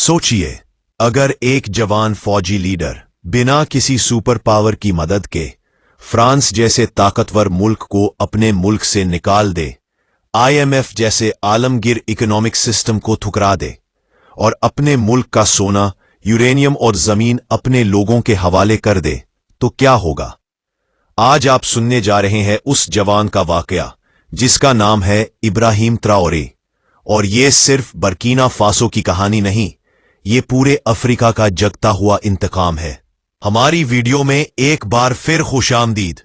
सोचिए, अगर एक जवान फौजी लीडर बिना किसी सुपर पावर की मदद के फ्रांस जैसे ताकतवर मुल्क को अपने मुल्क से निकाल दे, आईएमएफ जैसे आलमगीर इकोनॉमिक सिस्टम को ठुकरा दे और अपने मुल्क का सोना, यूरेनियम और जमीन अपने लोगों के हवाले कर दे, तो क्या होगा? आज आप सुनने जा रहे हैं उस जवान का वाकया जिसका नाम है इब्राहिम ट्राओरे। और ये सिर्फ बर्कीना फासो की कहानी नहीं, ये पूरे अफ्रीका का जगता हुआ इंतकाम है। हमारी वीडियो में एक बार फिर खुशामदीद।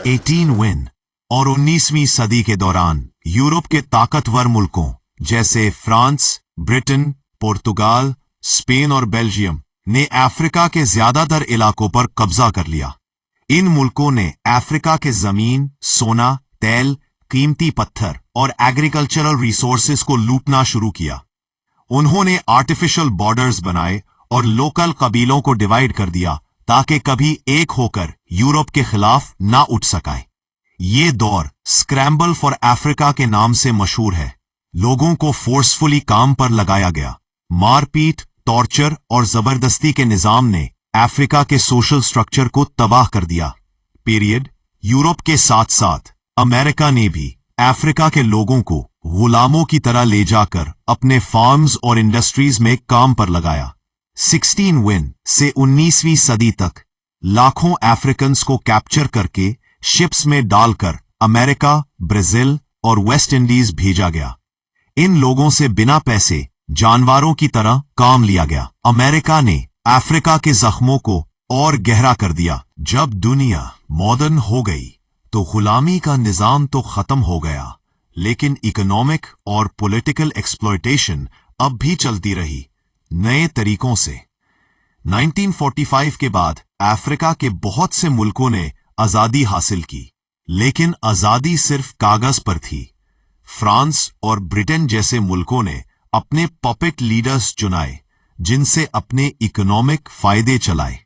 18 विन और 19वीं सदी के दौरान यूरोप के ताकतवर मुल्कों जैसे फ्रांस, ब्रिटेन, पुर्तगाल, स्पेन और बेल्जियम ने अफ्रीका के ज्यादातर इलाकों पर कब्जा कर लिया। इन मुल्कों ने अफ्रीका के जमीन, सोना, तेल, कीमती पत्थर और एग्रीकल्चरल रिसोर्सेज को लूटना शुरू किया। उन्होंने आर्टिफिशियल बॉर्डर्स बनाए और लोकल कबीलों को डिवाइड कर दिया ताकि कभी एक होकर यूरोप के खिलाफ ना उठ सकाए। ये दौर स्क्रैम्बल फॉर अफ्रीका के नाम से मशहूर है। लोगों को फोर्सफुली काम पर लगाया गया। मारपीट, टॉर्चर और जबरदस्ती के निजाम ने अफ्रीका के सोशल स्ट्रक्चर को तबाह कर दिया। पीरियड। यूरोप के साथ साथ अमेरिका ने भी अफ्रीका के लोगों को गुलामों की तरह ले जाकर अपने फार्म्स और इंडस्ट्रीज में काम पर लगाया। 16 विन से 19वीं सदी तक लाखों अफ्रीकन्स को कैप्चर करके शिप्स में डालकर अमेरिका, ब्राजील और वेस्ट इंडीज भेजा गया। इन लोगों से बिना पैसे जानवरों की तरह काम लिया गया। अमेरिका ने अफ्रीका के जख्मों को और गहरा कर दिया। जब दुनिया मॉडर्न हो गई तो गुलामी का निजाम तो खत्म हो गया, लेकिन इकोनॉमिक और पॉलिटिकल एक्सप्लॉयटेशन अब भी चलती रही, नए तरीकों से। 1945 के बाद अफ्रीका के बहुत से मुल्कों ने आजादी हासिल की, लेकिन आजादी सिर्फ कागज पर थी। फ्रांस और ब्रिटेन जैसे मुल्कों ने अपने पपेट लीडर्स चुनाए जिनसे अपने इकोनॉमिक फायदे चलाए।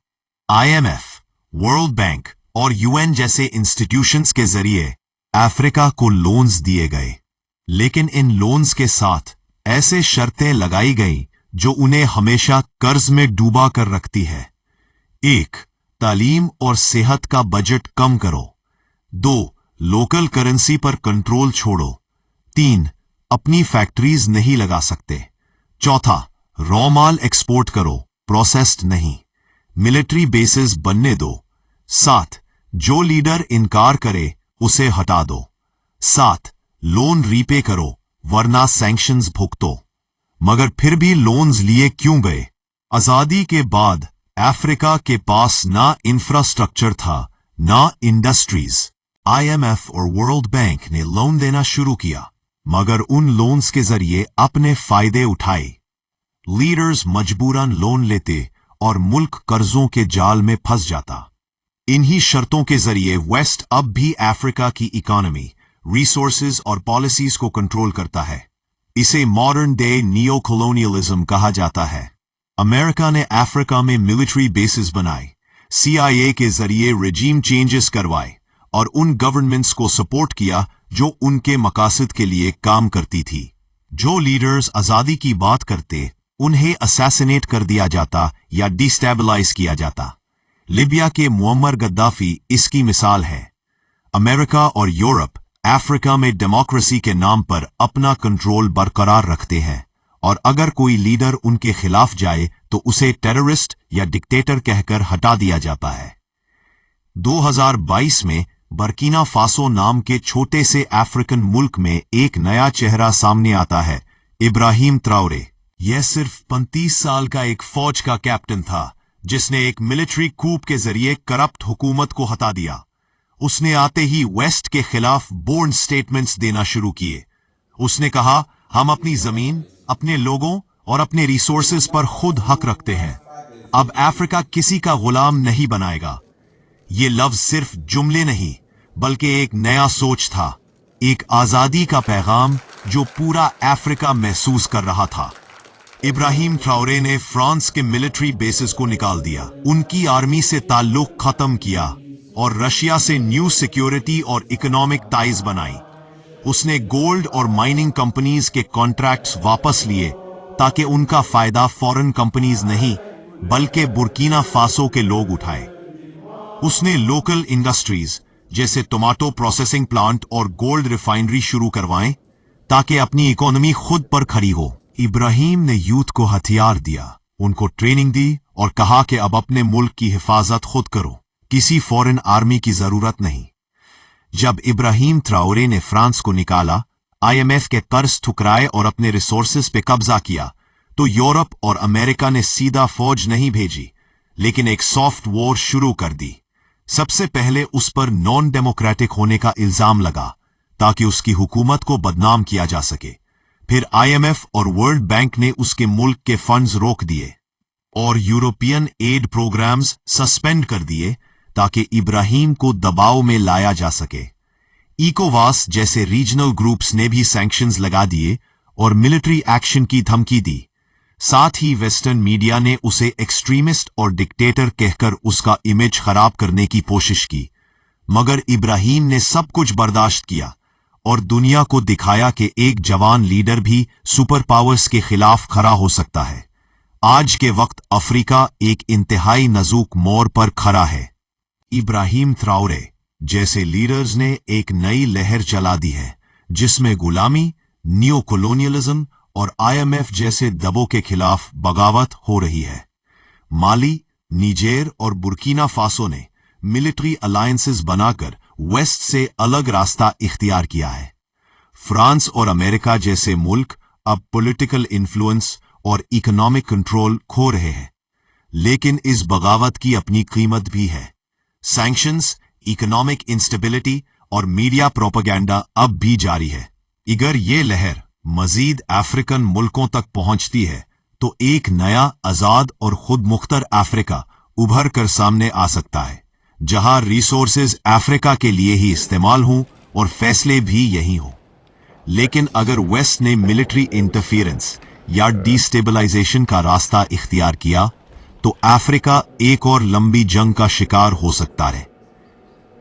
आईएमएफ, वर्ल्ड बैंक और यूएन जैसे इंस्टीट्यूशंस के जरिए अफ्रीका को लोन्स दिए गए, लेकिन इन लोन्स के साथ ऐसे शर्तें लगाई गईं जो उन्हें हमेशा कर्ज में डूबा कर रखती है। 1. तालीम और सेहत का बजट कम करो। 2. लोकल करेंसी पर कंट्रोल छोड़ो। 3. अपनी फैक्ट्रीज नहीं लगा सकते। 4. रॉ माल एक्सपोर्ट करो, प्रोसेस्ड नहीं। मिलिट्री बेसेस बनने दो। 7. जो लीडर इनकार करे उसे हटा दो। 7. लोन रीपे करो वरना सैंक्शंस भुगतो। मगर फिर भी लोन्स लिए क्यों गए? आजादी के बाद अफ्रीका के पास ना इंफ्रास्ट्रक्चर था, ना इंडस्ट्रीज। आईएमएफ और वर्ल्ड बैंक ने लोन देना शुरू किया, मगर उन लोन्स के जरिए अपने फायदे उठाए। लीडर्स मजबूरन लोन लेते और मुल्क कर्जों के जाल में फंस जाता। इन्हीं शर्तों के जरिए वेस्ट अब भी अफ्रीका की इकोनॉमी, रिसोर्सेज और पॉलिसीज को कंट्रोल करता है। इसे मॉडर्न डे नियो कॉलोनियलिज्म कहा जाता है। अमेरिका ने अफ्रीका में मिलिट्री बेसिस बनाए, CIA के जरिए रेजीम चेंजेस करवाए और उन गवर्नमेंट्स को सपोर्ट किया जो उनके मकासद के लिए काम करती थी। जो लीडर्स आजादी की बात करते उन्हें असैसिनेट कर दिया जाता या डिस्टेबलाइज किया जाता। लिबिया के मुअम्मर गद्दाफी इसकी मिसाल है। अमेरिका और यूरोप अफ्रीका में डेमोक्रेसी के नाम पर अपना कंट्रोल बरकरार रखते हैं, और अगर कोई लीडर उनके खिलाफ जाए तो उसे टेररिस्ट या डिक्टेटर कहकर हटा दिया जाता है। 2022 में बर्कीना फासो नाम के छोटे से अफ्रीकन मुल्क में एक नया चेहरा सामने आता है, इब्राहिम ट्राओरे। यह सिर्फ 35 साल का एक फौज का कैप्टन था जिसने एक मिलिट्री कूप के जरिए करप्ट हुकूमत को हटा दिया। उसने आते ही वेस्ट के खिलाफ बोल्ड स्टेटमेंट्स देना शुरू किए। उसने कहा, हम अपनी जमीन, अपने लोगों और अपने रिसोर्सेज पर खुद हक रखते हैं। अब अफ्रीका किसी का गुलाम नहीं बनाएगा। ये लफ्ज सिर्फ जुमले नहीं बल्कि एक नया सोच था, एक आजादी का पैगाम जो पूरा अफ्रीका महसूस कर रहा था। इब्राहिम ट्राओरे ने फ्रांस के मिलिट्री बेसिस को निकाल दिया, उनकी आर्मी से ताल्लुक खत्म किया और रशिया से न्यू सिक्योरिटी और इकोनॉमिक टाइज बनाई। उसने गोल्ड और माइनिंग कंपनीज के कॉन्ट्रैक्ट्स वापस लिए ताकि उनका फायदा फॉरेन कंपनीज नहीं बल्कि बुर्किना फासो के लोग उठाए। उसने लोकल इंडस्ट्रीज जैसे टोमेटो प्रोसेसिंग प्लांट और गोल्ड रिफाइनरी शुरू करवाएं ताकि अपनी इकोनॉमी खुद पर खड़ी हो। इब्राहिम ने यूथ को हथियार दिया, उनको ट्रेनिंग दी और कहा कि अब अपने मुल्क की हिफाजत खुद करो, किसी फॉरेन आर्मी की जरूरत नहीं। जब इब्राहिम ट्राओरे ने फ्रांस को निकाला, आईएमएफ के कर्ज ठुकराए और अपने रिसोर्सेज पे कब्जा किया, तो यूरोप और अमेरिका ने सीधा फौज नहीं भेजी लेकिन एक सॉफ्ट वॉर शुरू कर दी। सबसे पहले उस पर नॉन डेमोक्रेटिक होने का इल्जाम लगा ताकि उसकी हुकूमत को बदनाम किया जा सके। फिर आईएमएफ और वर्ल्ड बैंक ने उसके मुल्क के फंड्स रोक दिए और यूरोपियन एड प्रोग्राम्स सस्पेंड कर दिए ताकि इब्राहिम को दबाव में लाया जा सके। इकोवास जैसे रीजनल ग्रुप्स ने भी सैंक्शंस लगा दिए और मिलिट्री एक्शन की धमकी दी। साथ ही वेस्टर्न मीडिया ने उसे एक्सट्रीमिस्ट और डिक्टेटर कहकर उसका इमेज खराब करने की कोशिश की, मगर इब्राहिम ने सब कुछ बर्दाश्त किया और दुनिया को दिखाया कि एक जवान लीडर भी सुपर पावर्स के खिलाफ खड़ा हो सकता है। आज के वक्त अफ्रीका एक इंतहाई नाजुक मोड़ पर खड़ा है। इब्राहिम ट्राओरे जैसे लीडर्स ने एक नई लहर चला दी है जिसमें गुलामी, न्यू कॉलोनियलिज्म और आईएमएफ जैसे दबों के खिलाफ बगावत हो रही है। माली, निजेर और बुर्किना फासो ने मिलिट्री अलायंसेस बनाकर वेस्ट से अलग रास्ता इख्तियार किया है। फ्रांस और अमेरिका जैसे मुल्क अब पॉलिटिकल इन्फ्लुएंस और इकोनॉमिक कंट्रोल खो रहे हैं, लेकिन इस बगावत की अपनी कीमत भी है। सैंक्शंस, इकोनॉमिक इंस्टेबिलिटी और मीडिया प्रोपेगेंडा अब भी जारी है। अगर ये लहर मजीद अफ्रीकन मुल्कों तक पहुंचती है तो एक नया आजाद और खुद मुख्तर अफ्रीका उभर कर सामने आ सकता है, जहां रिसोर्सेज अफ्रीका के लिए ही इस्तेमाल हों और फैसले भी यही हों। लेकिन अगर वेस्ट ने मिलिट्री इंटरफेरेंस या डिस्टेबलाइजेशन का रास्ता इख्तियार किया तो अफ्रीका एक और लंबी जंग का शिकार हो सकता है।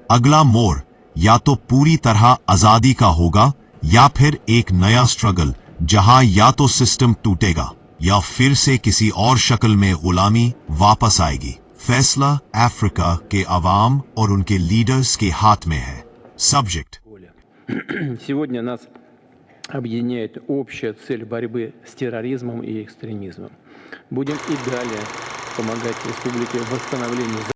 अगला मोड़ या तो पूरी तरह आजादी का होगा या फिर एक नया स्ट्रगल जहां या तो सिस्टम टूटेगा या फिर से किसी और शक्ल में गुलामी वापस आएगी। फैसला अफ्रीका के अवाम और उनके लीडर्स के हाथ में है। सब्जेक्ट Сегодня нас объединяет общая цель борьбы с терроризмом и экстремизмом. Будем и далее помогать Республике в восстановлении